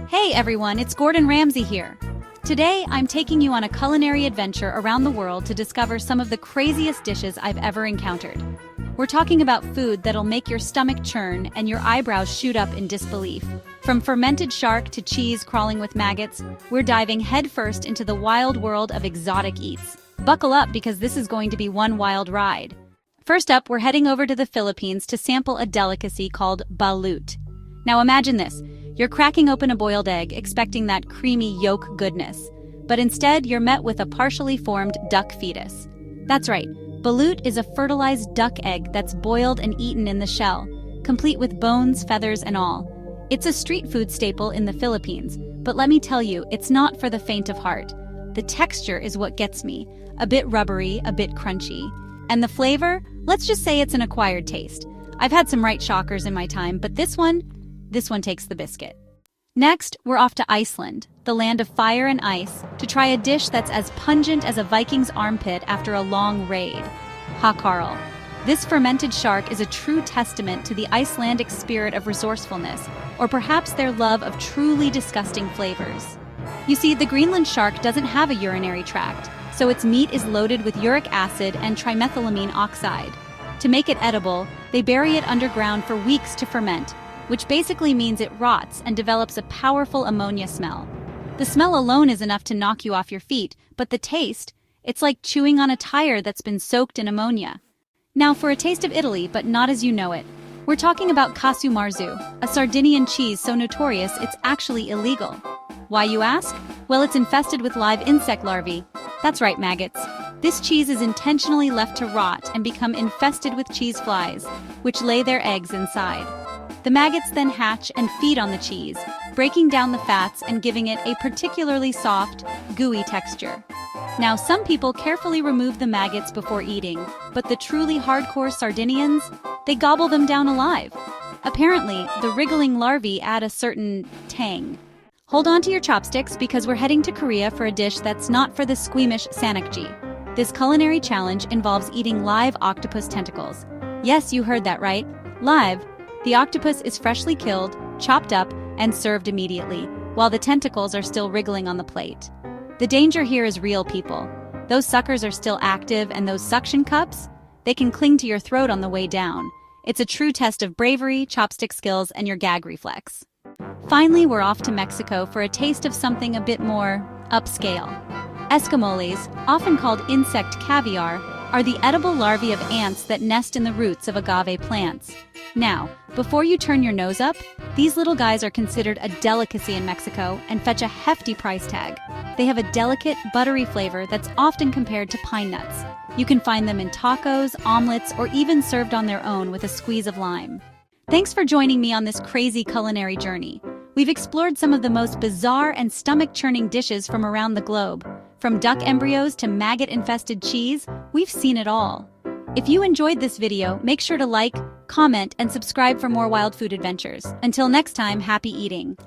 Hey everyone, it's Gordon Ramsay here. Today, I'm taking you on a culinary adventure around the world to discover some of the craziest dishes I've ever encountered. We're talking about food that'll make your stomach churn and your eyebrows shoot up in disbelief. From fermented shark to cheese crawling with maggots, we're diving headfirst into the wild world of exotic eats. Buckle up because this is going to be one wild ride. First up, we're heading over to the Philippines to sample a delicacy called balut. Now imagine this. You're cracking open a boiled egg, expecting that creamy yolk goodness. But instead, you're met with a partially formed duck fetus. That's right, balut is a fertilized duck egg that's boiled and eaten in the shell, complete with bones, feathers, and all. It's a street food staple in the Philippines, but let me tell you, it's not for the faint of heart. The texture is what gets me, a bit rubbery, a bit crunchy. And the flavor? Let's just say it's an acquired taste. I've had some right shockers in my time, but this one takes the biscuit. Next, we're off to Iceland, the land of fire and ice, to try a dish that's as pungent as a Viking's armpit after a long raid. Hákarl. This fermented shark is a true testament to the Icelandic spirit of resourcefulness, or perhaps their love of truly disgusting flavors. You see, the Greenland shark doesn't have a urinary tract, so its meat is loaded with uric acid and trimethylamine oxide. To make it edible, they bury it underground for weeks to ferment, which basically means it rots and develops a powerful ammonia smell. The smell alone is enough to knock you off your feet, but the taste, it's like chewing on a tire that's been soaked in ammonia. Now for a taste of Italy, but not as you know it. We're talking about Casu Marzu, a Sardinian cheese so notorious it's actually illegal. Why, you ask? Well, it's infested with live insect larvae. That's right, maggots. This cheese is intentionally left to rot and become infested with cheese flies, which lay their eggs inside. The maggots then hatch and feed on the cheese, breaking down the fats and giving it a particularly soft, gooey texture. Now, some people carefully remove the maggots before eating, but the truly hardcore Sardinians, they gobble them down alive. Apparently, the wriggling larvae add a certain tang. Hold on to your chopsticks because we're heading to Korea for a dish that's not for the squeamish Sannakji. This culinary challenge involves eating live octopus tentacles. Yes, you heard that right. Live. The octopus is freshly killed, chopped up, and served immediately, while the tentacles are still wriggling on the plate. The danger here is real, people. Those suckers are still active, and those suction cups? They can cling to your throat on the way down. It's a true test of bravery, chopstick skills, and your gag reflex. Finally, we're off to Mexico for a taste of something a bit more upscale. Escamoles, often called insect caviar, are the edible larvae of ants that nest in the roots of agave plants. Now, before you turn your nose up, these little guys are considered a delicacy in Mexico and fetch a hefty price tag. They have a delicate, buttery flavor that's often compared to pine nuts. You can find them in tacos, omelets, or even served on their own with a squeeze of lime. Thanks for joining me on this crazy culinary journey. We've explored some of the most bizarre and stomach-churning dishes from around the globe. From duck embryos to maggot-infested cheese, we've seen it all. If you enjoyed this video, make sure to like, comment, and subscribe for more wild food adventures. Until next time, happy eating!